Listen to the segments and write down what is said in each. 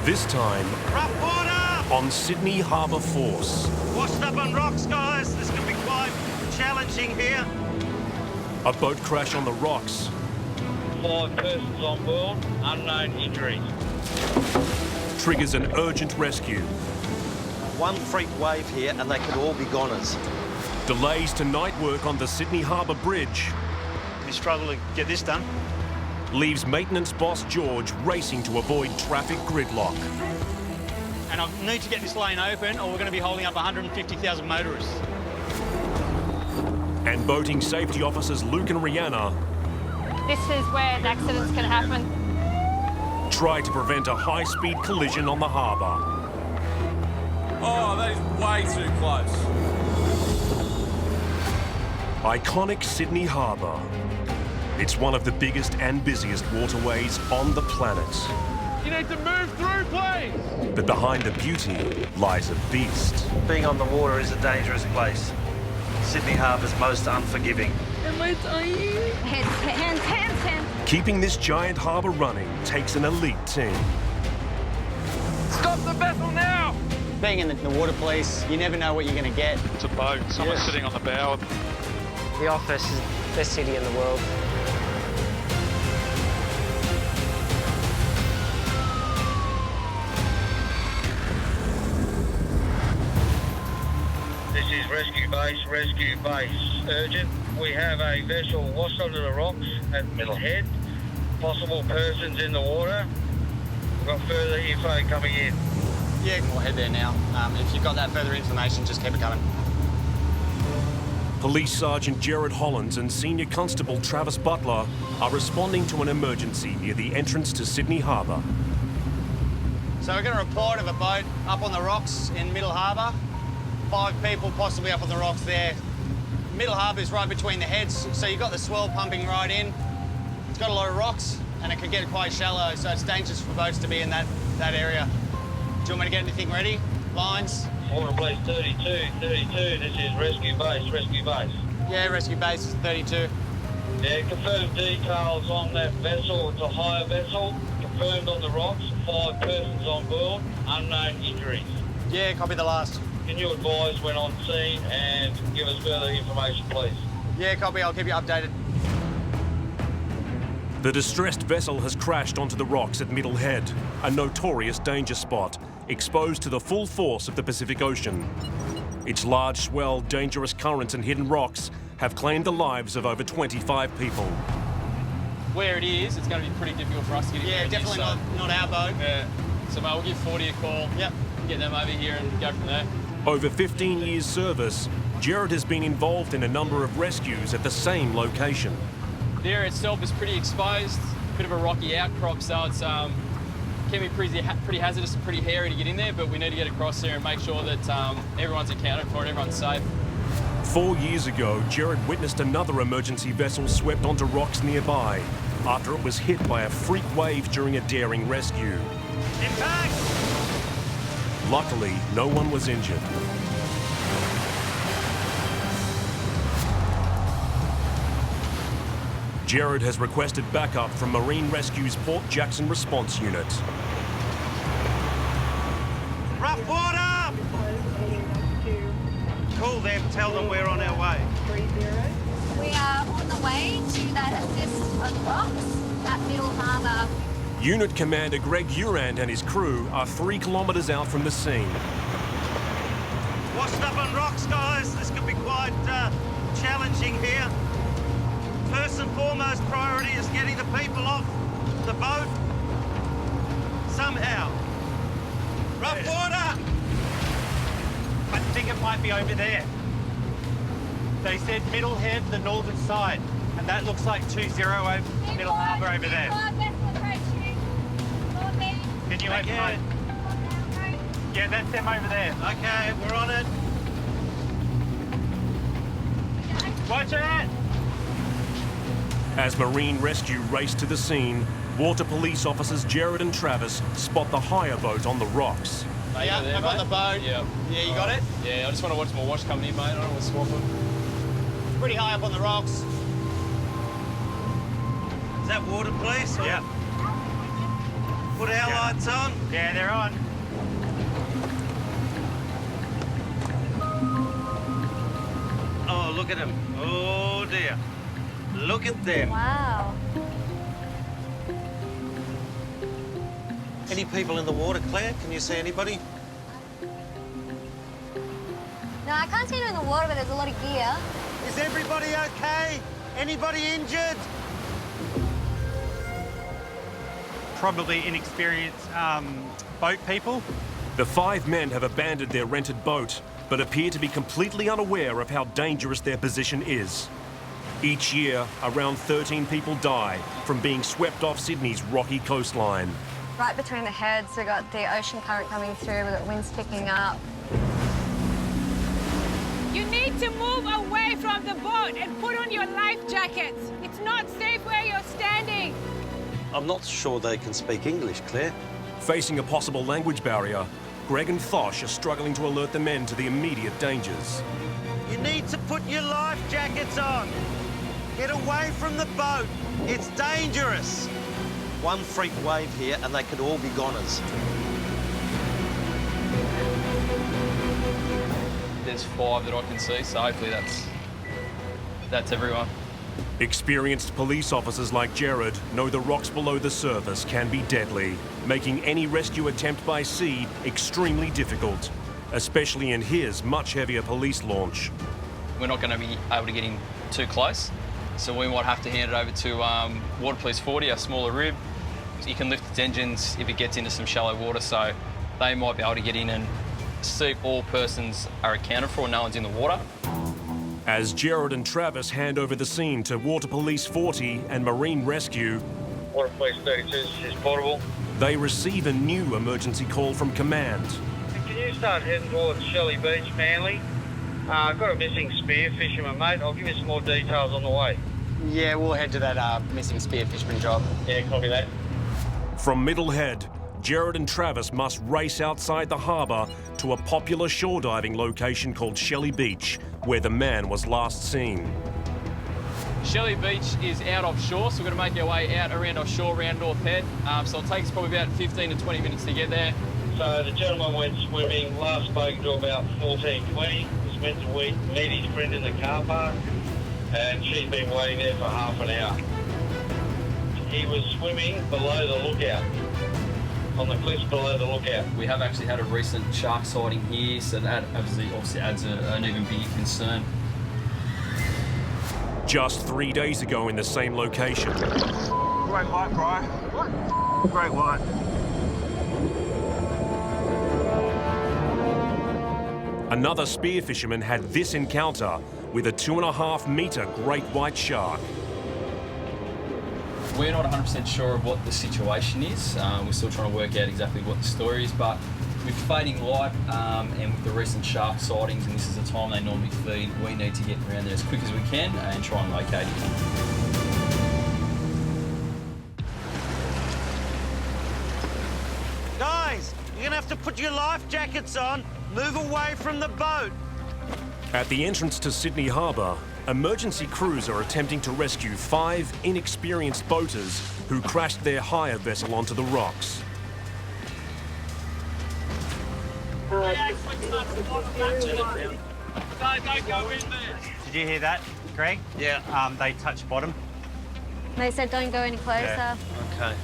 This time Rough water! on Sydney Harbour Force. Washed up on rocks, guys. This can be quite challenging here. A boat crash on the rocks. 5 persons on board, unknown injuries. Triggers an urgent rescue. One freak wave here and they could all be goners. Delays to night work on the Sydney Harbour Bridge. We struggle to get this done. Leaves maintenance boss George racing to avoid traffic gridlock. And I need to get this lane open or we're going to be holding up 150,000 motorists. And boating safety officers Luke and Rihanna This is where the accidents can happen. try to prevent a high-speed collision on the harbour. Oh, that is way too close. Iconic Sydney Harbour. It's one of the biggest and busiest waterways on the planet. You need to move through, please. But behind the beauty lies a beast. Being on the water is a dangerous place. Sydney Harbour's most unforgiving. Hands. Keeping this giant harbour running takes an elite team. Stop the vessel now. Being in the water police, you never know what you're going to get. It's a boat, someone's sitting on the bow. The office is the best city in the world. This is rescue base, urgent. We have a vessel washed under the rocks at Middle Head. Possible persons in the water. We've got further info coming in. Yeah, we'll head there now. If you've got that further information, just keep it coming. Police Sergeant Gerard Hollands and Senior Constable Travis Butler are responding to an emergency near the entrance to Sydney Harbour. So we're going to report of a boat up on the rocks in Middle Harbour. 5 people possibly up on the rocks there. Middle Harbour is right between the heads, so you've got the swell pumping right in. It's got a lot of rocks and it can get quite shallow, so it's dangerous for boats to be in that area. Do you want me to get anything ready? Lines? Water police 32, this is rescue base. Yeah, rescue base is 32. Yeah, confirmed details on that vessel. It's a hire vessel, confirmed on the rocks, 5 persons on board, unknown injuries. Yeah, copy the last. Can you advise when on scene and give us further information, please? Yeah, copy, I'll keep you updated. The distressed vessel has crashed onto the rocks at Middle Head, a notorious danger spot, exposed to the full force of the Pacific Ocean. Its large swell, dangerous currents and hidden rocks have claimed the lives of over 25 people. Where it is, it's going to be pretty difficult for us to get in. Yeah, definitely not our boat. Yeah. So, mate, we'll give 40 a call. Yep. Get them over here and go from there. Over 15 years' service, Gerard has been involved in a number of rescues at the same location. The area itself is pretty exposed, bit of a rocky outcrop, so it's can be pretty hazardous and pretty hairy to get in there, but we need to get across there and make sure that everyone's accounted for and everyone's safe. 4 years ago, Gerard witnessed another emergency vessel swept onto rocks nearby after it was hit by a freak wave during a daring rescue. Impact! Luckily, no one was injured. Gerard has requested backup from Marine Rescue's Port Jackson Response Unit. Rough water! Call them, tell them we're on our way. We are on the way to that assist on the rocks at Middle Harbour. Unit Commander Greg Urand and his crew are 3 kilometres out from the scene. Washed up on rocks, guys. This can be quite challenging here. First and foremost priority is getting the people off the boat somehow. Rough water! I think it might be over there. They said Middle Head, the northern side, and that looks like 20 over Middle Harbour over there. Can you open it? Yeah, that's them over there. Okay, we're on it. Watch it! As Marine Rescue race to the scene, water police officers Gerard and Travis spot the hire boat on the rocks. Mate, Yeah, there, I'm on the boat. Yeah. Yeah, you got it? Yeah, I just want to watch my wash coming in, mate. I don't want to swap them. Pretty high up on the rocks. Is that water police? Yeah. Put our lights on. Yeah, they're on. Oh, look at them. Oh, dear. Look at them. Wow. Any people in the water, Claire? Can you see anybody? No, I can't see it in the water, but there's a lot of gear. Is everybody okay? Anybody injured? Probably inexperienced boat people. The 5 men have abandoned their rented boat, but appear to be completely unaware of how dangerous their position is. Each year, around 13 people die from being swept off Sydney's rocky coastline. Right between the heads, we've got the ocean current coming through, we've got winds picking up. You need to move away from the boat and put on your life jackets. It's not safe where you're standing. I'm not sure they can speak English, Claire. Facing a possible language barrier, Greg and Thosh are struggling to alert the men to the immediate dangers. You need to put your life jackets on. Get away from the boat. It's dangerous. One freak wave here and they could all be goners. There's 5 that I can see, so hopefully that's everyone. Experienced police officers like Jared know the rocks below the surface can be deadly, making any rescue attempt by sea extremely difficult, especially in his much heavier police launch. We're not going to be able to get in too close, so we might have to hand it over to Water Police 40, a smaller rib. You can lift its engines if it gets into some shallow water, so they might be able to get in and see if all persons are accounted for and no one's in the water. As Jared and Travis hand over the scene to Water Police 40 and Marine Rescue, Water Police 32 is portable. they receive a new emergency call from command. Can you start heading towards Shelley Beach, Manly? I've got a missing spear fisherman, mate. I'll give you some more details on the way. Yeah, we'll head to that missing spear fisherman job. Yeah, copy that. From Middlehead, Jared and Travis must race outside the harbour to a popular shore diving location called Shelley Beach, where the man was last seen. Shelley Beach is out offshore, so we're going to make our way out around offshore, around North Head. So it'll take us probably about 15 to 20 minutes to get there. So the gentleman went swimming, last spoken to about 14:20. Was meant to meet his friend in the car park, and she'd been waiting there for half an hour. He was swimming below the lookout, on the cliffs below the lookout. We have actually had a recent shark sighting here, so that obviously adds an even bigger concern. Just 3 days ago in the same location, Great white, bro. What? Great white. another spear fisherman had this encounter with a 2.5 metre great white shark. We're not 100% sure of what the situation is. We're still trying to work out exactly what the story is, but with fading light and with the recent shark sightings, and this is the time they normally feed, we need to get around there as quick as we can and try and locate him. Guys, you're gonna have to put your life jackets on. Move away from the boat. At the entrance to Sydney Harbour, emergency crews are attempting to rescue 5 inexperienced boaters who crashed their hire vessel onto the rocks. Did you hear that, Greg? Yeah. They touched bottom. They said don't go any closer. Yeah. Okay.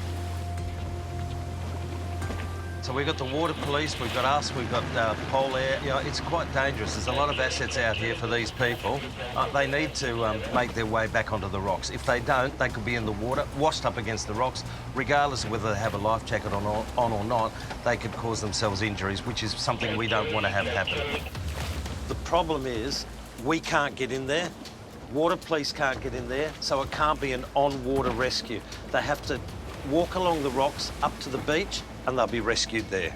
So we've got the water police, we've got us, we've got Pole Air. You know, it's quite dangerous. There's a lot of assets out here for these people. They need to make their way back onto the rocks. If they don't, they could be in the water, washed up against the rocks. Regardless of whether they have a life jacket on or not, they could cause themselves injuries, which is something we don't want to have happen. The problem is we can't get in there. Water police can't get in there, so it can't be an on-water rescue. They have to walk along the rocks up to the beach and they'll be rescued there.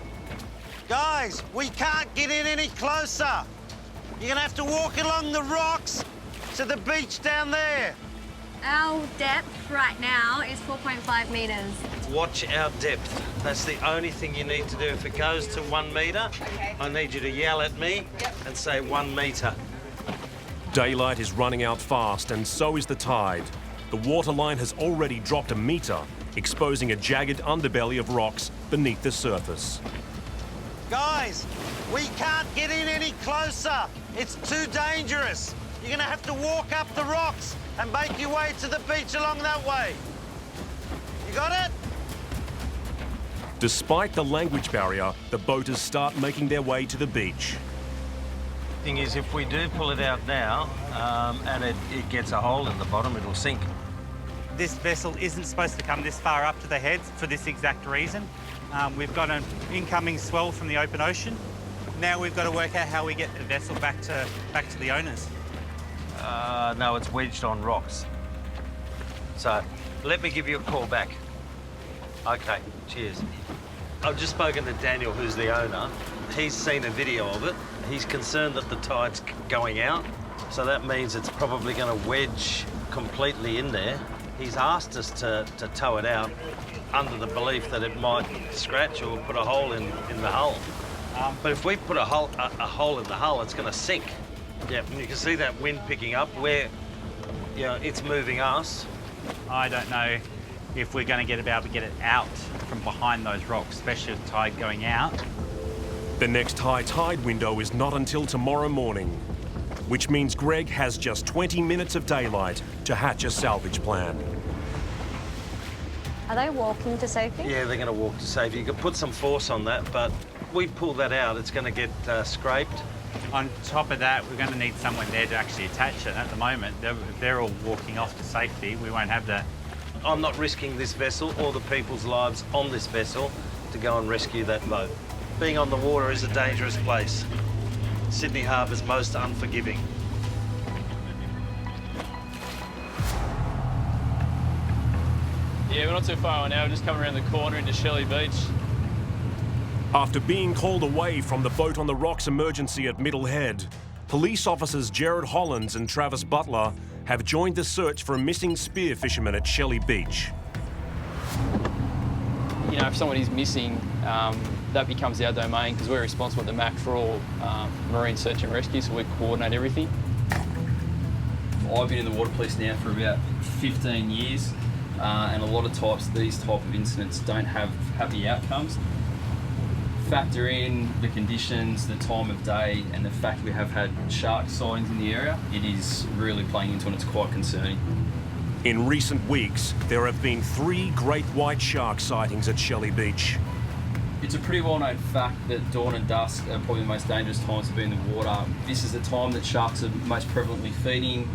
Guys, we can't get in any closer. You're gonna have to walk along the rocks to the beach down there. Our depth right now is 4.5 metres. Watch our depth. That's the only thing you need to do. If it goes to 1 metre, Okay. I need you to yell at me and say 1 metre. Daylight is running out fast and so is the tide. The water line has already dropped a metre exposing a jagged underbelly of rocks beneath the surface. Guys, we can't get in any closer. It's too dangerous. You're gonna have to walk up the rocks and make your way to the beach along that way. You got it? Despite the language barrier, the boaters start making their way to the beach. Thing is, if we do pull it out now, and it gets a hole in the bottom, it'll sink. This vessel isn't supposed to come this far up to the heads for this exact reason. We've got an incoming swell from the open ocean. Now we've got to work out how we get the vessel back to the owners. No, it's wedged on rocks. So, let me give you a call back. Okay, cheers. I've just spoken to Daniel, who's the owner. He's seen a video of it. He's concerned that the tide's going out, so that means it's probably going to wedge completely in there. He's asked us to tow it out under the belief that it might scratch or put a hole in the hull. But if we put a hole in the hull, it's going to sink. Yeah, and you can see that wind picking up where, you know, it's moving us. I don't know if we're going to be able to get it out from behind those rocks, especially with the tide going out. The next high tide window is not until tomorrow morning, which means Greg has just 20 minutes of daylight to hatch a salvage plan. Are they walking to safety? Yeah, they're going to walk to safety. You can put some force on that, but we pull that out, it's going to get scraped. On top of that, we're going to need someone there to actually attach it. At the moment, they're all walking off to safety. We won't have that. I'm not risking this vessel or the people's lives on this vessel to go and rescue that boat. Being on the water is a dangerous place. Sydney Harbour's most unforgiving. Yeah, we're not too far away now. We're just coming around the corner into Shelley Beach. After being called away from the boat on the rocks emergency at Middle Head, police officers Jared Hollands and Travis Butler have joined the search for a missing spear fisherman at Shelley Beach. You know, if someone is missing, that becomes our domain because we're responsible at the MAC for all marine search and rescue, so we coordinate everything. I've been in the water police now for about 15 years, and a lot of times these type of incidents don't have happy outcomes. Factor in the conditions, the time of day, and the fact we have had shark sightings in the area, it is really playing into it, and it's quite concerning. In recent weeks, there have been 3 great white shark sightings at Shelley Beach. It's a pretty well-known fact that dawn and dusk are probably the most dangerous times to be in the water. This is the time that sharks are most prevalently feeding,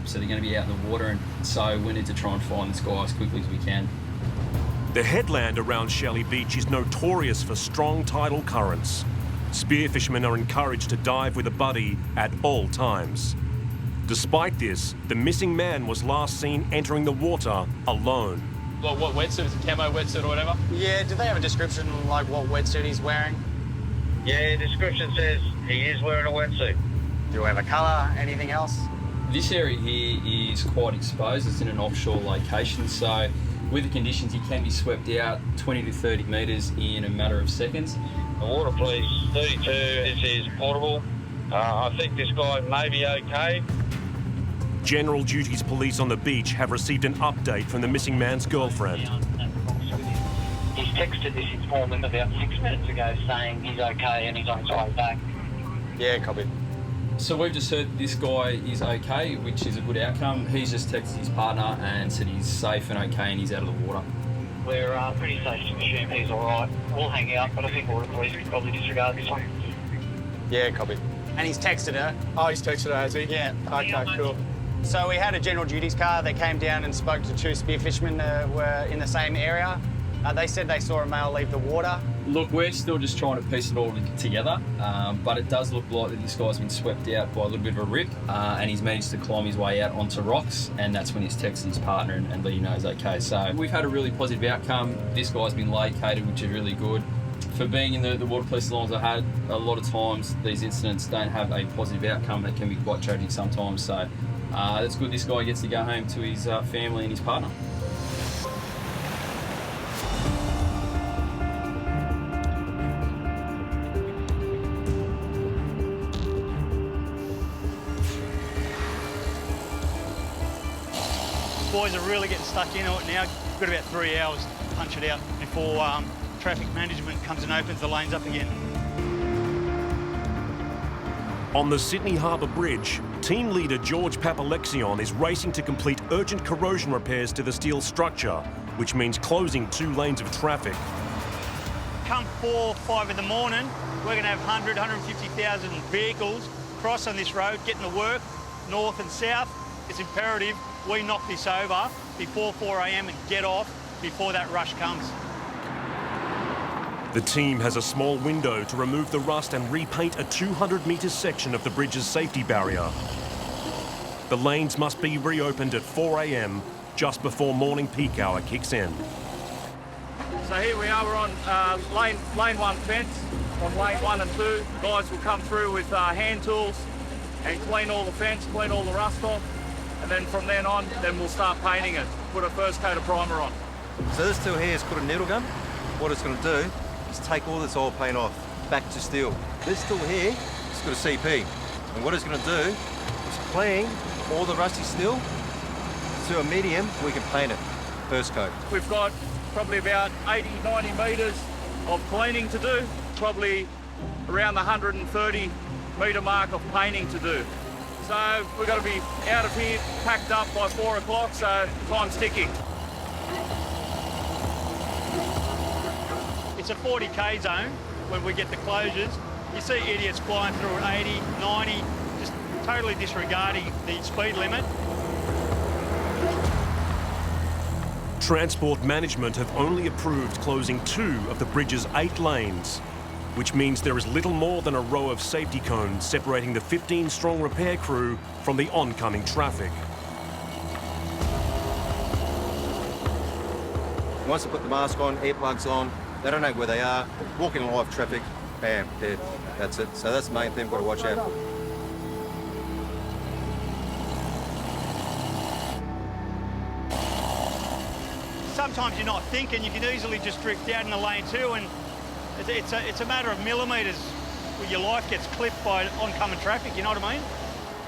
so they're going to be out in the water, and so we need to try and find this guy as quickly as we can. The headland around Shelley Beach is notorious for strong tidal currents. Spearfishermen are encouraged to dive with a buddy at all times. Despite this, the missing man was last seen entering the water alone. Like what wetsuit? Is it camo wetsuit or whatever? Yeah, do they have a description like what wetsuit he's wearing? Yeah, description says he is wearing a wetsuit. Do we have a colour, anything else? This area here is quite exposed. It's in an offshore location, so with the conditions, he can be swept out 20 to 30 metres in a matter of seconds. The water police 32, this is portable. I think this guy may be okay. General Duties police on the beach have received an update from the missing man's girlfriend. He's texted this informant about 6 minutes ago saying he's okay and he's on his way back. Yeah, copy. So we've just heard this guy is okay, which is a good outcome. He's just texted his partner and said he's safe and okay and he's out of the water. We're pretty safe to assume he's all right. We'll hang out, but I think water police can probably disregard this one. Yeah, copy. And he's texted her. Oh, he's texted her, has he? Yeah. Okay, cool. So we had a general duties car. They came down and spoke to 2 spearfishermen that were in the same area. They said they saw a male leave the water. Look, we're still just trying to piece it all together, but it does look like that this guy's been swept out by a little bit of a rip, and he's managed to climb his way out onto rocks, and that's when he's texted his partner and let him know he's okay. So we've had a really positive outcome. This guy's been located, which is really good. For being in the water police as long as I had, a lot of times these incidents don't have a positive outcome, and it can be quite tragic sometimes. So it's good this guy gets to go home to his family and his partner. Boys are really getting stuck into it now. We've got about 3 hours to punch it out before traffic management comes and opens the lanes up again. On the Sydney Harbour Bridge, team leader George Papalexion is racing to complete urgent corrosion repairs to the steel structure, which means closing 2 lanes of traffic. Come 4, 5 in the morning, we're going to have 150,000 vehicles cross on this road, getting to work, north and south. It's imperative we knock this over before 4 a.m. and get off before that rush comes. The team has a small window to remove the rust and repaint a 200-metre section of the bridge's safety barrier. The lanes must be reopened at 4 a.m, just before morning peak hour kicks in. So here we are, we're on lane 1 fence. From lane 1 and 2, guys will come through with hand tools and clean all the fence, clean all the rust off, and then from then on, then we'll start painting it, put a first coat of primer on. So this tool here is called a needle gun. What it's going to do is take all this oil paint off, back to steel. This tool here is got a CP, and what it's going to do is clean all the rusty steel to a medium we can paint it, first coat. We've got probably about 80, 90 metres of cleaning to do, probably around the 130 metre mark of painting to do. So we've got to be out of here, packed up by 4 o'clock, so time's ticking. It's a 40k zone when we get the closures. You see idiots flying through at 80, 90, just totally disregarding the speed limit. Transport Management have only approved closing 2 of the bridge's 8 lanes, which means there is little more than a row of safety cones separating the 15-strong repair crew from the oncoming traffic. Once they put the mask on, earplugs on, they don't know where they are, walking in live traffic, bam, dead. That's it. So that's the main thing we've got to watch out. Sometimes you're not thinking, you can easily just drift out in the lane 2, and it's a matter of millimetres where your life gets clipped by oncoming traffic, you know what I mean?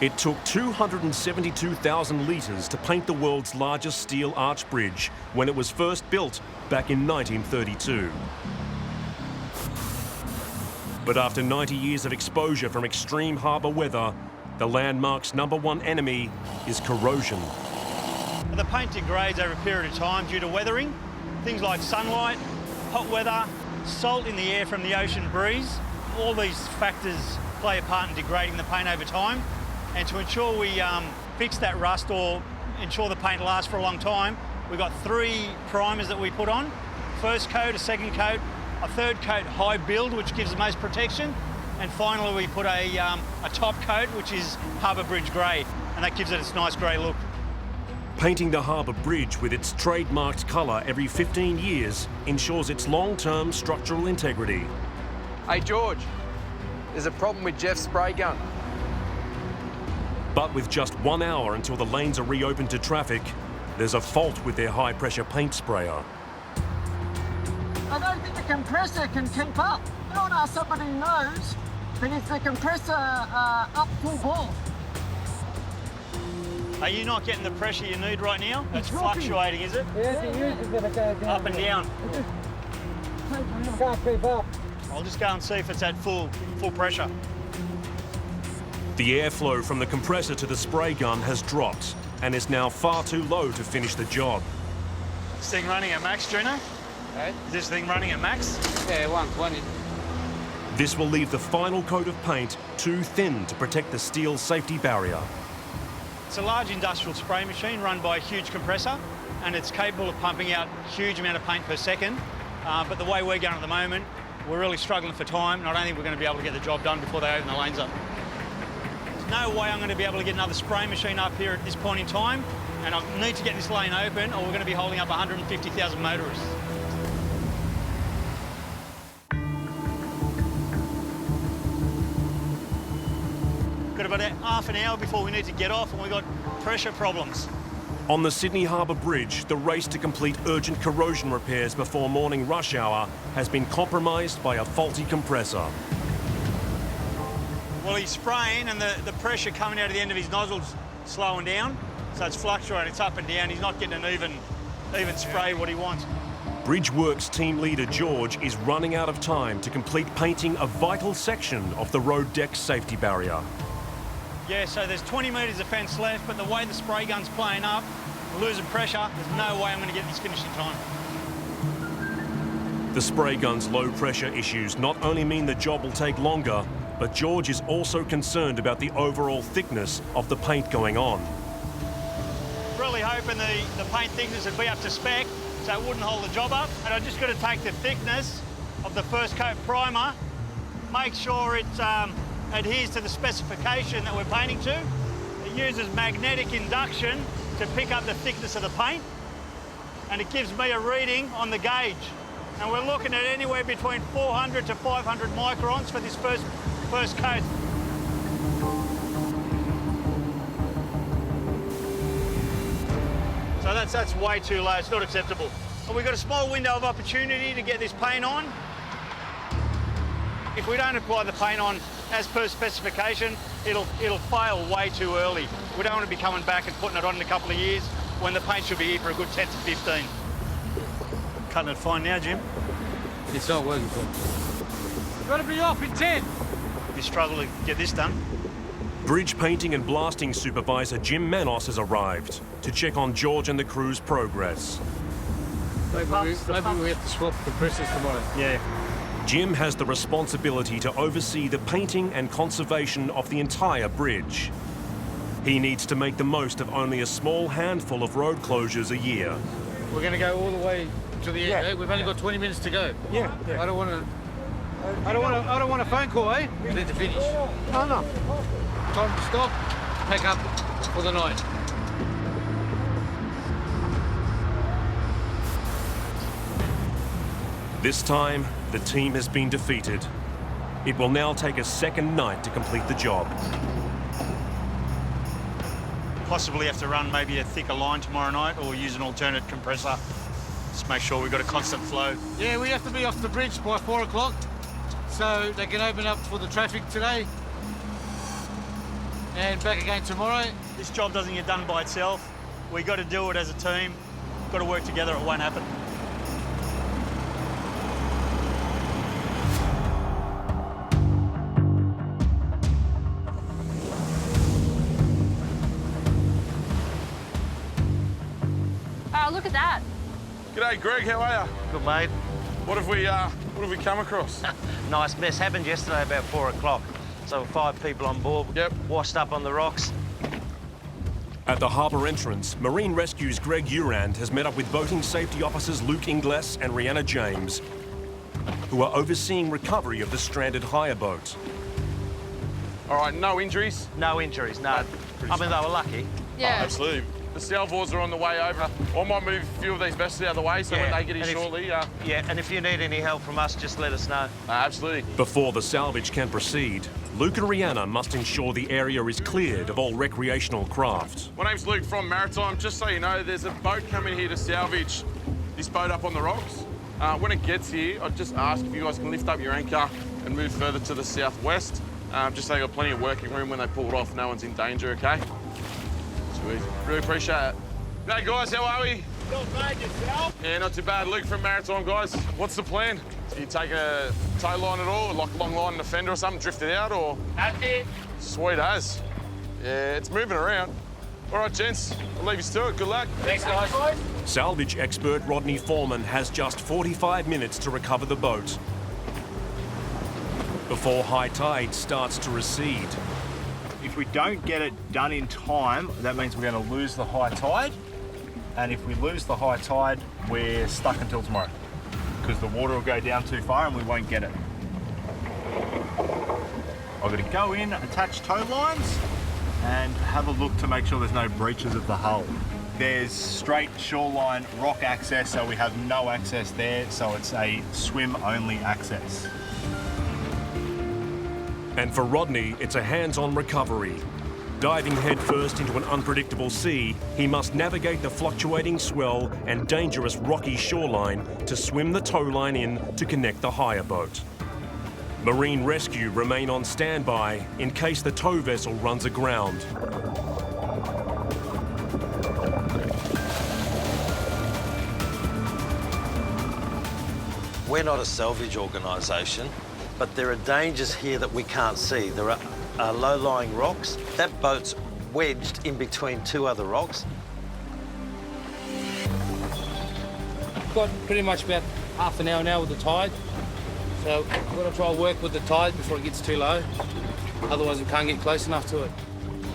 It took 272,000 litres to paint the world's largest steel arch bridge when it was first built back in 1932. But after 90 years of exposure from extreme harbour weather, the landmark's #1 enemy is corrosion. The paint degrades over a period of time due to weathering. Things like sunlight, hot weather, salt in the air from the ocean breeze. All these factors play a part in degrading the paint over time. And to ensure we fix that rust or ensure the paint lasts for a long time, we've got 3 primers that we put on. First coat, a second coat, a third coat high build, which gives the most protection. And finally, we put a top coat, which is Harbour Bridge grey, and that gives it its nice grey look. Painting the Harbour Bridge with its trademarked colour every 15 years ensures its long-term structural integrity. Hey George, there's a problem with Jeff's spray gun. But with just 1 hour until the lanes are reopened to traffic, there's a fault with their high-pressure paint sprayer. I don't think the compressor can keep up. I don't know if somebody knows, but is the compressor up full bore? Are you not getting the pressure you need right now? It's fluctuating, is it? Yeah, the user's going to go down. Up and down. Can't keep up. I'll just go and see if it's at full pressure. The airflow from the compressor to the spray gun has dropped and is now far too low to finish the job. This thing running at max, Juno? Hey? Is this thing running at max? Yeah, 120. This will leave the final coat of paint too thin to protect the steel safety barrier. It's a large industrial spray machine run by a huge compressor, and it's capable of pumping out a huge amount of paint per second. But the way we're going at the moment, we're really struggling for time, and I don't think we're going to be able to get the job done before they open the lanes up. There's no way I'm going to be able to get another spray machine up here at this point in time, and I need to get this lane open, or we're going to be holding up 150,000 motorists. Got about half an hour before we need to get off, and we've got pressure problems. On the Sydney Harbour Bridge, the race to complete urgent corrosion repairs before morning rush hour has been compromised by a faulty compressor. Well, he's spraying, and the pressure coming out of the end of his nozzle's slowing down, so it's fluctuating, it's up and down. He's not getting an even spray what he wants. Bridge Works team leader George is running out of time to complete painting a vital section of the road deck safety barrier. Yeah, so there's 20 metres of fence left, but the way the spray gun's playing up, we're losing pressure, there's no way I'm going to get this finished in time. The spray gun's low pressure issues not only mean the job will take longer, but George is also concerned about the overall thickness of the paint going on. Really hoping the paint thickness would be up to spec, so it wouldn't hold the job up. And I've just got to take the thickness of the first coat primer, make sure it adheres to the specification that we're painting to. It uses magnetic induction to pick up the thickness of the paint, and it gives me a reading on the gauge. And we're looking at anywhere between 400 to 500 microns for this first coat. So that's way too low, it's not acceptable. But we've got a small window of opportunity to get this paint on. If we don't apply the paint on as per specification, it'll fail way too early. We don't want to be coming back and putting it on in a couple of years when the paint should be here for a good 10 to 15. Cutting it fine now, Jim. It's not working for me. Got to be off in 10. You struggle to get this done. Bridge painting and blasting supervisor Jim Manos has arrived to check on George and the crew's progress. Maybe we have to swap compressors tomorrow. Yeah. Jim has the responsibility to oversee the painting and conservation of the entire bridge. He needs to make the most of only a small handful of road closures a year. We're going to go all the way to the end. Yeah. We've only got 20 minutes to go. Yeah. I don't want a phone call, eh? We need to finish. No, no. Time to stop, pack up for the night. This time, the team has been defeated. It will now take a second night to complete the job. Possibly have to run maybe a thicker line tomorrow night or use an alternate compressor. Just make sure we've got a constant flow. Yeah, we have to be off the bridge by 4 o'clock so they can open up for the traffic today and back again tomorrow. This job doesn't get done by itself. We've got to do it as a team. We've got to work together, it won't happen. Oh, look at that. G'day, Greg. How are you? Good, mate. What have we come across? Nice mess. Happened yesterday about 4 o'clock. So 5 people on board, washed up on the rocks. At the harbour entrance, Marine Rescue's Greg Urand has met up with boating safety officers Luke Ingles and Rhianna James, who are overseeing recovery of the stranded hire boat. All right, no injuries? No injuries, no. I mean, they were lucky. Yeah. Oh, absolutely. The salvors are on the way over. I might move a few of these vessels out of the way so when they get in shortly... Yeah, and if you need any help from us, just let us know. Absolutely. Before the salvage can proceed, Luke and Rhianna must ensure the area is cleared of all recreational craft. My name's Luke from Maritime. Just so you know, there's a boat coming here to salvage this boat up on the rocks. When it gets here, I'd just ask if you guys can lift up your anchor and move further to the southwest, just so you've got plenty of working room when they pull it off. No one's in danger, OK? Sweet. Really appreciate it. Hey, guys, how are we? Not bad yourself. Yeah, not too bad. Luke from Maritime, guys. What's the plan? Do you take a tow line at all, like a long line and a fender or something, drift it out, or...? That's it. Sweet as. Yeah, it's moving around. All right, gents, I'll leave you to it. Good luck. Thanks, guys. Salvage expert Rodney Foreman has just 45 minutes to recover the boat before high tide starts to recede. If we don't get it done in time, that means we're going to lose the high tide. And if we lose the high tide, we're stuck until tomorrow because the water will go down too far and we won't get it. I've got to go in, attach tow lines and have a look to make sure there's no breaches of the hull. There's straight shoreline rock access, so we have no access there, so it's a swim-only access. And for Rodney, it's a hands-on recovery. Diving headfirst into an unpredictable sea, he must navigate the fluctuating swell and dangerous rocky shoreline to swim the tow line in to connect the hire boat. Marine Rescue remain on standby in case the tow vessel runs aground. We're not a salvage organisation, but there are dangers here that we can't see. There are low-lying rocks. That boat's wedged in between two other rocks. Got pretty much about half an hour now with the tide. So we've got to try and work with the tide before it gets too low. Otherwise we can't get close enough to it.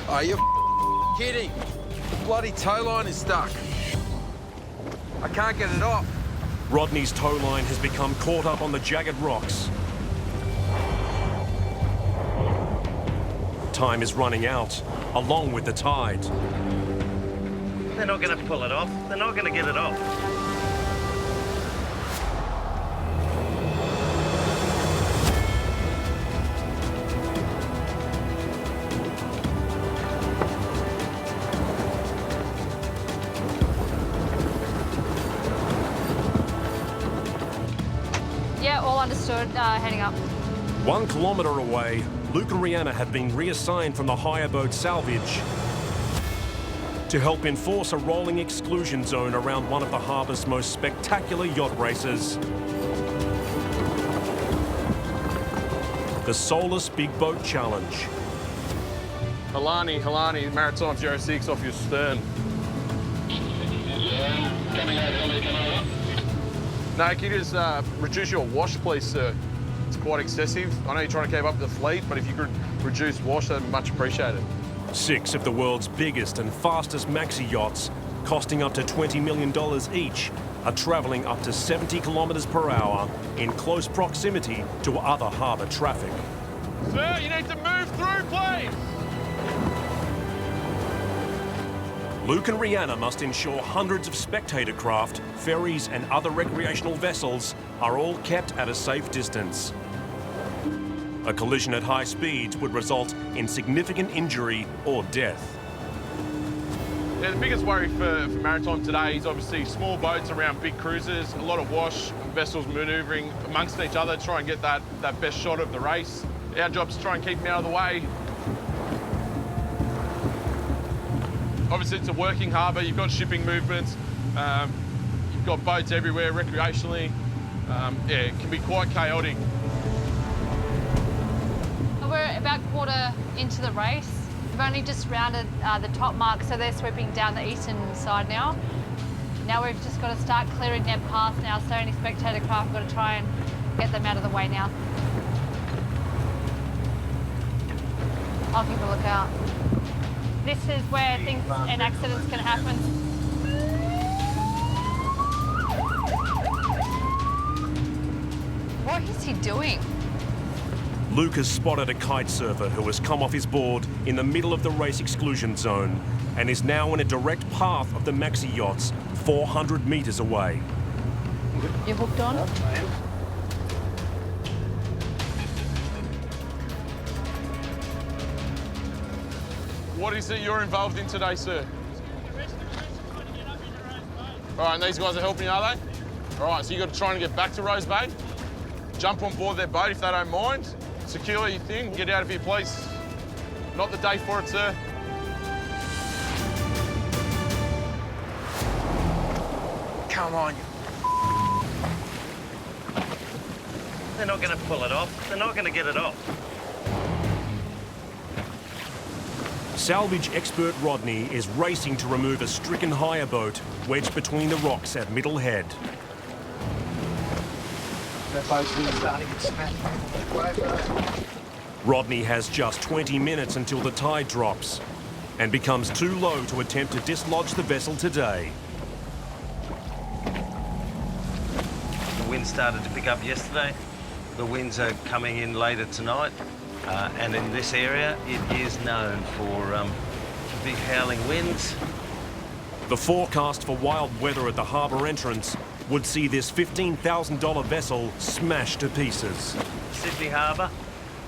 Are you kidding? The bloody tow line is stuck. I can't get it off. Rodney's tow line has become caught up on the jagged rocks. Time is running out, along with the tide. They're not going to pull it off. They're not going to get it off. Yeah, all understood. Heading up. 1 kilometre away, Luke and Rihanna have been reassigned from the hire boat Salvage to help enforce a rolling exclusion zone around one of the harbour's most spectacular yacht races. The Soulless Big Boat Challenge. Halani, Maritime 06 off your stern. No, can you just reduce your wash, please, sir? It's quite excessive. I know you're trying to keep up with the fleet, but if you could reduce wash, that'd be much appreciated. 6 of the world's biggest and fastest maxi yachts, costing up to $20 million each, are travelling up to 70 kilometres per hour in close proximity to other harbour traffic. Sir, you need to move through, please! Luke and Rihanna must ensure hundreds of spectator craft, ferries and other recreational vessels are all kept at a safe distance. A collision at high speeds would result in significant injury or death. Yeah, the biggest worry for Maritime today is obviously small boats around big cruisers, a lot of wash, vessels manoeuvring amongst each other to try and get that best shot of the race. Our job's to try and keep them out of the way. Obviously, it's a working harbour. You've got shipping movements. You've got boats everywhere recreationally. Yeah, it can be quite chaotic. We're about quarter into the race. We've only just rounded the top mark, so they're sweeping down the eastern side now. Now we've just got to start clearing their path now, so any spectator craft, we've got to try and get them out of the way now. I'll keep a lookout. This is where things and accidents can happen. What is he doing? Luke has spotted a kite surfer who has come off his board in the middle of the race exclusion zone and is now in a direct path of the maxi yachts 400 metres away. You hooked on? What is it you're involved in today, sir? All right, and these guys are helping you, are they? All right, so you've got to try and get back to Rose Bay. Jump on board their boat if they don't mind. Secure your thing, get out of here, please. Not the day for it, sir. Come on, They're not going to pull it off. They're not going to get it off. Salvage expert Rodney is racing to remove a stricken hire boat wedged between the rocks at Middle Head. Rodney has just 20 minutes until the tide drops and becomes too low to attempt to dislodge the vessel today. The wind started to pick up yesterday. The winds are coming in later tonight. And in this area, it is known for big howling winds. The forecast for wild weather at the harbour entrance would see this $15,000 vessel smashed to pieces. Sydney Harbour,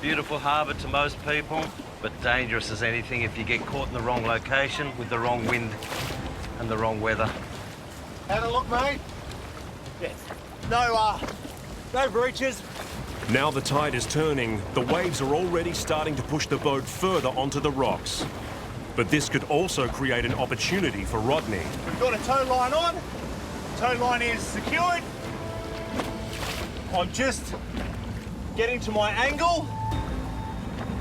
beautiful harbour to most people, but dangerous as anything if you get caught in the wrong location with the wrong wind and the wrong weather. Have a look, mate. Yes. No breaches. Now the tide is turning, the waves are already starting to push the boat further onto the rocks. But this could also create an opportunity for Rodney. We've got a tow line on. Tow line is secured. I'm just getting to my angle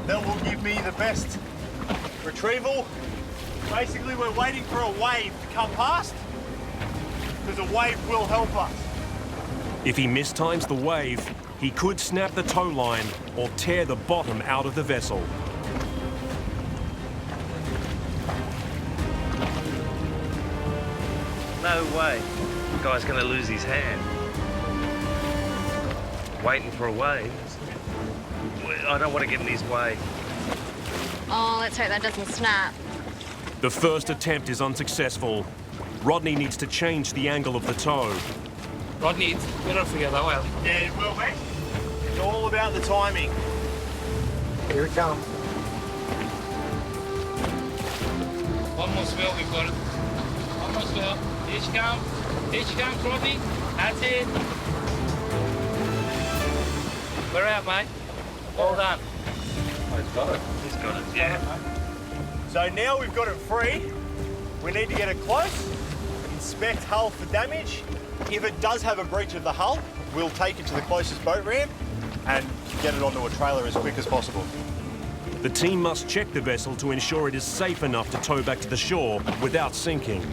that will give me the best retrieval. Basically, we're waiting for a wave to come past, because a wave will help us. If he mistimes the wave, he could snap the tow line or tear the bottom out of the vessel. No way. The guy's going to lose his hand. Waiting for a wave. I don't want to get in his way. Oh, let's hope that doesn't snap. The first attempt is unsuccessful. Rodney needs to change the angle of the tow. Rodney, you don't forget that well. Yeah, it will, mate. It's all about the timing. Here it comes. One more swell, we've got it. One more swell. Here she comes. Here she comes, Rodney. That's it. We're out, mate. Well done. He's got it. He's got it, yeah. So now we've got it free. We need to get it close, inspect hull for damage. If it does have a breach of the hull, we'll take it to the closest boat ramp and get it onto a trailer as quick as possible. The team must check the vessel to ensure it is safe enough to tow back to the shore without sinking.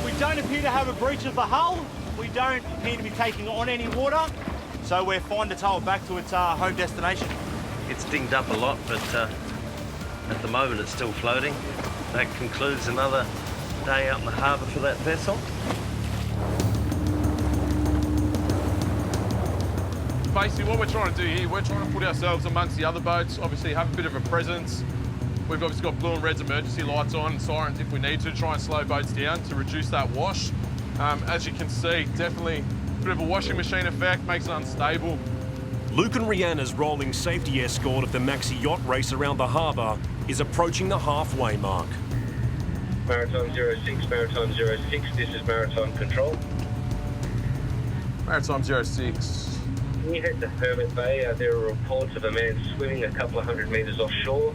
We don't appear to have a breach of the hull. We don't appear to be taking on any water. So we're fine to tow it back to its home destination. It's dinged up a lot, but at the moment it's still floating. That concludes another day out in the harbour for that vessel. Basically, what we're trying to do here, we're trying to put ourselves amongst the other boats, obviously have a bit of a presence. We've obviously got blue and red's emergency lights on and sirens if we need to try and slow boats down to reduce that wash. As you can see, definitely a bit of a washing machine effect, makes it unstable. Luke and Rihanna's rolling safety escort of the maxi yacht race around the harbour is approaching the halfway mark. Maritime 06, Maritime 06, this is Maritime Control. Maritime 06. When you head to Hermit Bay, there are reports of a man swimming a couple of 100 metres offshore.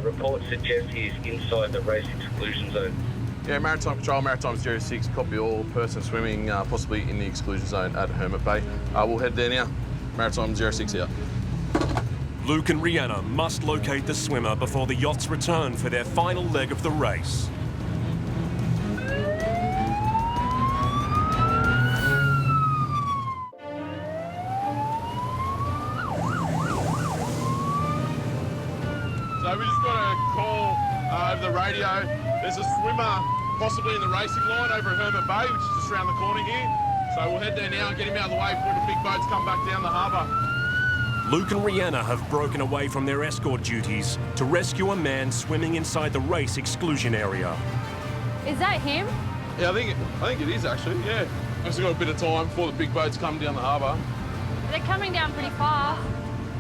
Reports suggest he is inside the race exclusion zone. Yeah, Maritime Control, Maritime 06, copy all, person swimming possibly in the exclusion zone at Hermit Bay. We'll head there now. Maritime 06 out. Luke and Rihanna must locate the swimmer before the yachts return for their final leg of the race. So we just got a call over the radio. There's a swimmer possibly in the racing line over at Hermit Bay, which is just around the corner here. So we'll head there now and get him out of the way before the big boats come back down the harbour. Luke and Rihanna have broken away from their escort duties to rescue a man swimming inside the race exclusion area. Is that him? Yeah, I think it is actually, yeah. We've still got a bit of time before the big boats come down the harbour. They're coming down pretty fast.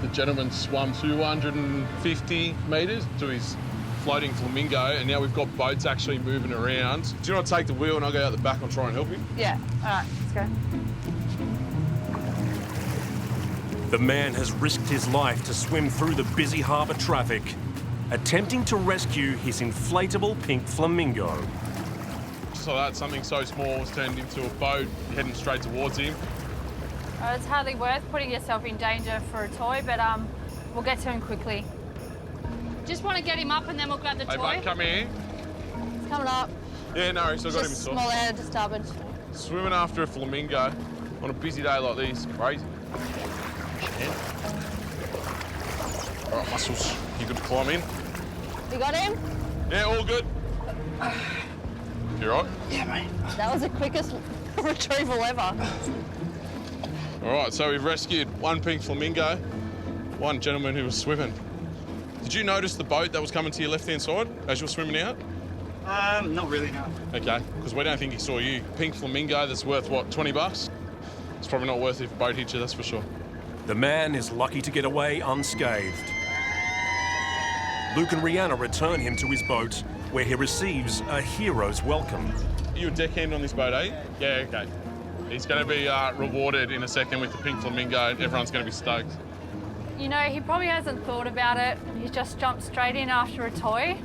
The gentleman swam 250 metres to his floating flamingo, and now we've got boats actually moving around. Do you want to take the wheel and I'll go out the back and try and help him? Yeah, all right, let's go. The man has risked his life to swim through the busy harbour traffic, attempting to rescue his inflatable pink flamingo. Just like that, something so small was turned into a boat heading straight towards him. It's hardly worth putting yourself in danger for a toy, but we'll get to him quickly. Just want to get him up and then we'll grab the toy. Hey, bud, come here. It's coming up. Yeah, no, so I got him Just in small air disturbance. Swimming after a flamingo on a busy day like this, crazy. All right, Muscles, you good to climb in? You got him? Yeah, all good. You all right? Yeah, mate. That was the quickest retrieval ever. All right, so we've rescued one pink flamingo, one gentleman who was swimming. Did you notice the boat that was coming to your left-hand side as you were swimming out? Not really, no. Okay, because we don't think he saw you. Pink flamingo that's worth, what, 20 bucks? It's probably not worth it if a boat hits you, that's for sure. The man is lucky to get away unscathed. Luke and Rihanna return him to his boat, where he receives a hero's welcome. Are you a deckhand on this boat, eh? Yeah, okay. He's going to be rewarded in a second with the pink flamingo, and everyone's going to be stoked. You know, he probably hasn't thought about it. He's just jumped straight in after a toy,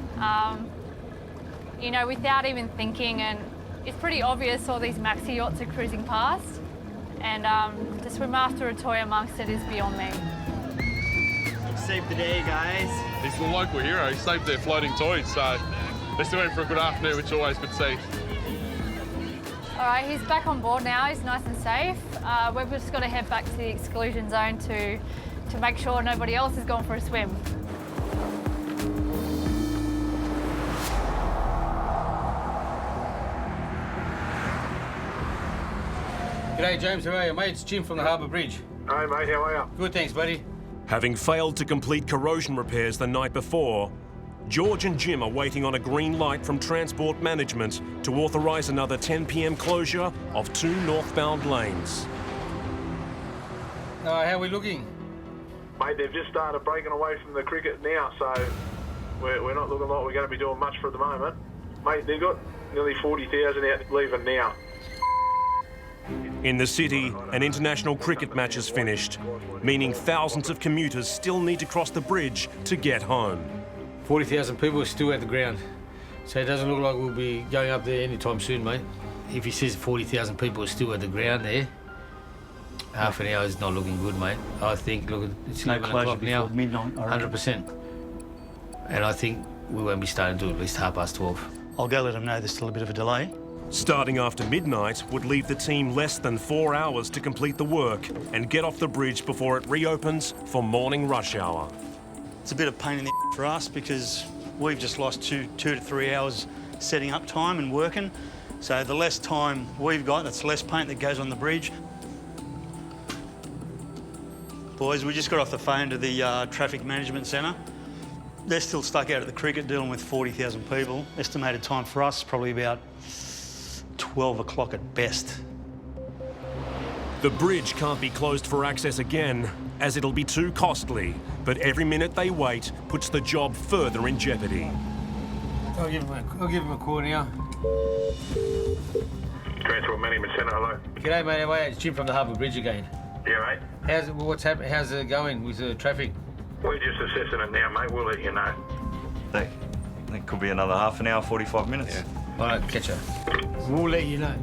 you know, without even thinking, and it's pretty obvious all these maxi yachts are cruising past. and to swim after a toy amongst it is beyond me. Saved the day, guys. He's the local hero. He saved their floating toys, so they're still in for a good afternoon, which is always good to see. All right, he's back on board now. He's nice and safe. We've just got to head back to the exclusion zone to make sure nobody else has gone for a swim. G'day, James. How are you, mate? It's Jim from the Harbour Bridge. Hey, mate. How are you? Good, thanks, buddy. Having failed to complete corrosion repairs the night before, George and Jim are waiting on a green light from Transport Management to authorise another 10 p.m. closure of 2 northbound lanes. How are we looking? Mate, they've just started breaking away from the cricket now, so we're not looking like we're going to be doing much for the moment. Mate, they've got nearly 40,000 out leaving now. In the city, an international cricket match is finished, meaning thousands of commuters still need to cross the bridge to get home. 40,000 people are still at the ground, so it doesn't look like we'll be going up there anytime soon, mate. If he says 40,000 people are still at the ground there, half an hour is not looking good, mate. I think, look, it's 11 o'clock now, midnight, 100%. And I think we won't be starting to at least 12:30. I'll go let them know there's still a bit of a delay. Starting after midnight would leave the team less than 4 hours to complete the work and get off the bridge before it reopens for morning rush hour. It's a bit of pain in the for us because we've just lost two to 3 hours setting up time and working. So the less time we've got, that's less paint that goes on the bridge. Boys, we just got off the phone to the Traffic Management Centre. They're still stuck out at the cricket dealing with 40,000 people. Estimated time for us probably about 12 o'clock at best. The bridge can't be closed for access again, as it'll be too costly, but every minute they wait puts the job further in jeopardy. I'll give him a call now. Transport Management Centre, hello. G'day, mate. How are you? It's Jim from the Harbour Bridge again. Yeah, mate. What's happening? How's it going with the traffic? We're just assessing it now, mate. We'll let you know. That could be another half an hour, 45 minutes. Yeah. All right, catch you. We'll let you know.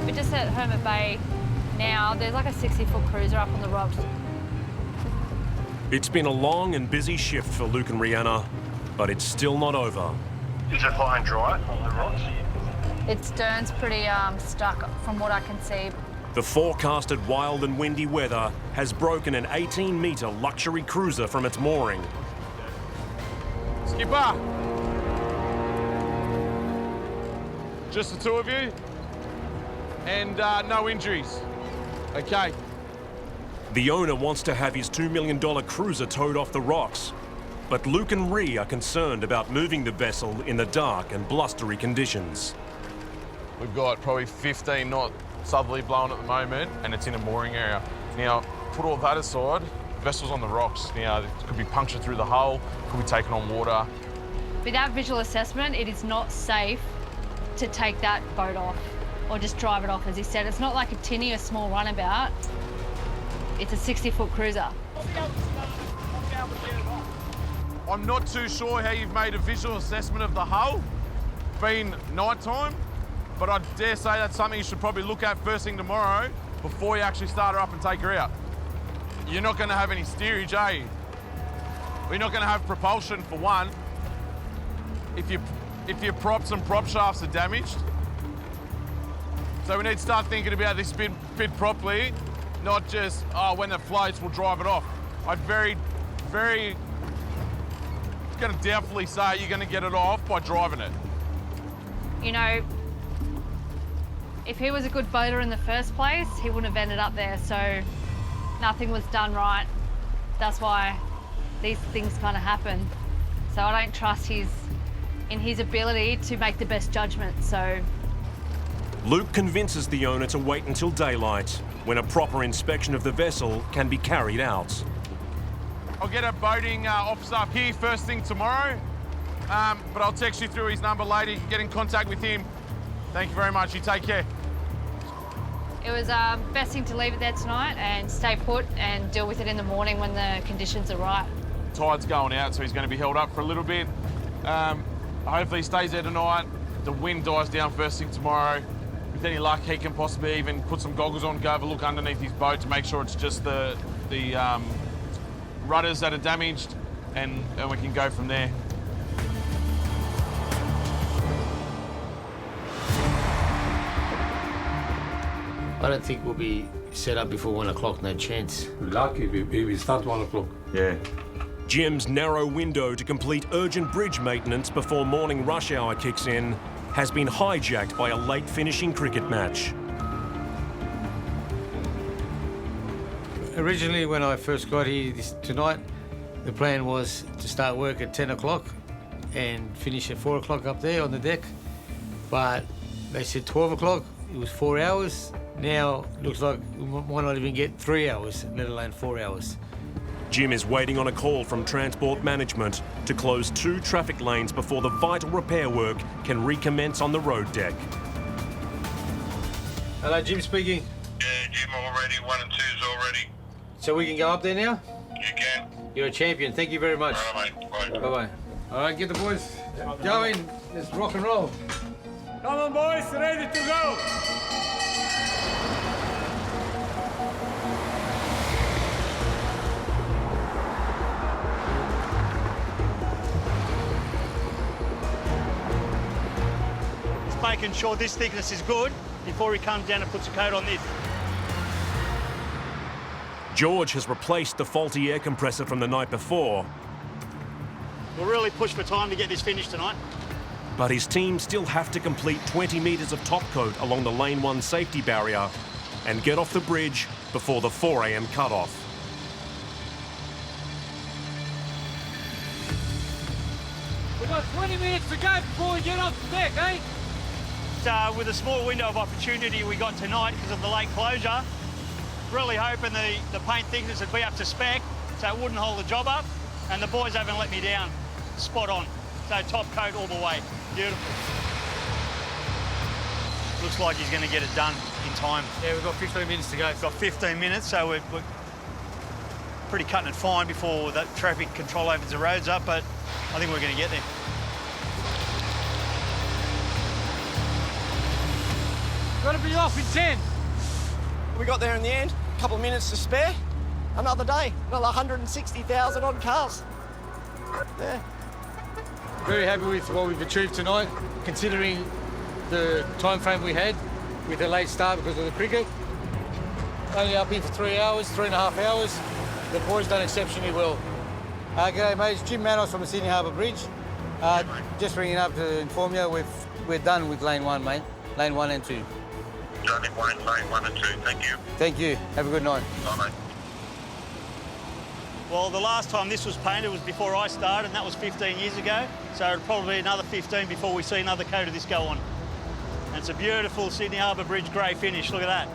We're just at Hermit Bay now. There's like a 60-foot cruiser up on the rocks. It's been a long and busy shift for Luke and Rihanna, but it's still not over. Is it high and dry on the rocks? Its stern's pretty stuck from what I can see. The forecasted wild and windy weather has broken an 18-metre luxury cruiser from its mooring. Skipper! Just the two of you? And no injuries? Okay. The owner wants to have his $2 million cruiser towed off the rocks, but Luke and Ree are concerned about moving the vessel in the dark and blustery conditions. We've got probably 15 knot southerly blowing at the moment, and it's in a mooring area. Now, put all that aside, the vessel's on the rocks. Now, it could be punctured through the hull, could be taken on water. Without visual assessment, it is not safe to take that boat off or just drive it off. As he said, it's not like a tinny or small runabout. It's a 60-foot cruiser. I'm not too sure how you've made a visual assessment of the hull, being night time, but I dare say that's something you should probably look at first thing tomorrow before you actually start her up and take her out. You're not going to have any steerage, are you? You're not going to have propulsion for one. If your props and prop shafts are damaged. So we need to start thinking about this bit properly, not just, oh, when it floats, we'll drive it off. I'd very going to doubtfully say you're going to get it off by driving it. You know, if he was a good boater in the first place, he wouldn't have ended up there, so nothing was done right. That's why these things kind of happen. So I don't trust in his ability to make the best judgment, so. Luke convinces the owner to wait until daylight, when a proper inspection of the vessel can be carried out. I'll get a boating officer up here first thing tomorrow, but I'll text you through his number later. You can get in contact with him. Thank you very much. You take care. It was best thing to leave it there tonight and stay put and deal with it in the morning when the conditions are right. tide's going out, so he's going to be held up for a little bit. Hopefully he stays there tonight. The wind dies down first thing tomorrow. With any luck, he can possibly even put some goggles on, go have a look underneath his boat to make sure it's just the rudders that are damaged, and we can go from there. I don't think we'll be set up before 1 o'clock, no chance. Lucky we start 1 o'clock. Yeah. Jim's narrow window to complete urgent bridge maintenance before morning rush hour kicks in has been hijacked by a late finishing cricket match. Originally, when I first got here tonight, the plan was to start work at 10 o'clock and finish at 4 o'clock up there on the deck. But they said 12 o'clock, it was 4 hours. Now, looks like we might not even get 3 hours, let alone 4 hours. Jim is waiting on a call from Transport Management to close 2 traffic lanes before the vital repair work can recommence on the road deck. Hello, Jim speaking. Yeah, Jim already, 1 and 2's already. So we can go up there now? You can. You're a champion. Thank you very much. All right, mate. Bye. Bye-bye. All right, get the boys going. Let's rock and roll. Come on, boys, ready to go. Just making sure this thickness is good before he comes down and puts a coat on this. George has replaced the faulty air compressor from the night before, We'll really push for time to get this finished tonight. but his team still have to complete 20 metres of top coat along the Lane 1 safety barrier and get off the bridge before the 4 a.m. cut-off. We've got 20 minutes to go before we get off the deck, eh? So with a small window of opportunity we got tonight because of the late closure, really hoping the paint thickness would be up to spec so it wouldn't hold the job up, and the boys haven't let me down. Spot on. So top coat all the way. Beautiful. Looks like he's going to get it done in time. Yeah, we've got 15 minutes to go. We've got 15 minutes, so we're pretty cutting it fine before that traffic control opens the roads up, but I think we're going to get there. Got to be off in 10. We got there in the end, a couple of minutes to spare. Another day, another 160,000 odd cars. Yeah. Very happy with what we've achieved tonight, considering the time frame we had with a late start because of the cricket. Only up here for 3 hours, 3.5 hours. The boys done exceptionally well. G'day, mate. It's Jim Manos from the Sydney Harbour Bridge. Just ringing up to inform you we're done with Lane 1, mate. Lane 1 and 2. Done in Lane 1 and 2. Thank you. Thank you. Have a good night. Bye, mate. Well, the last time this was painted was before I started, and that was 15 years ago. So it'll probably be another 15 before we see another coat of this go on. And it's a beautiful Sydney Harbour Bridge grey finish. Look at that.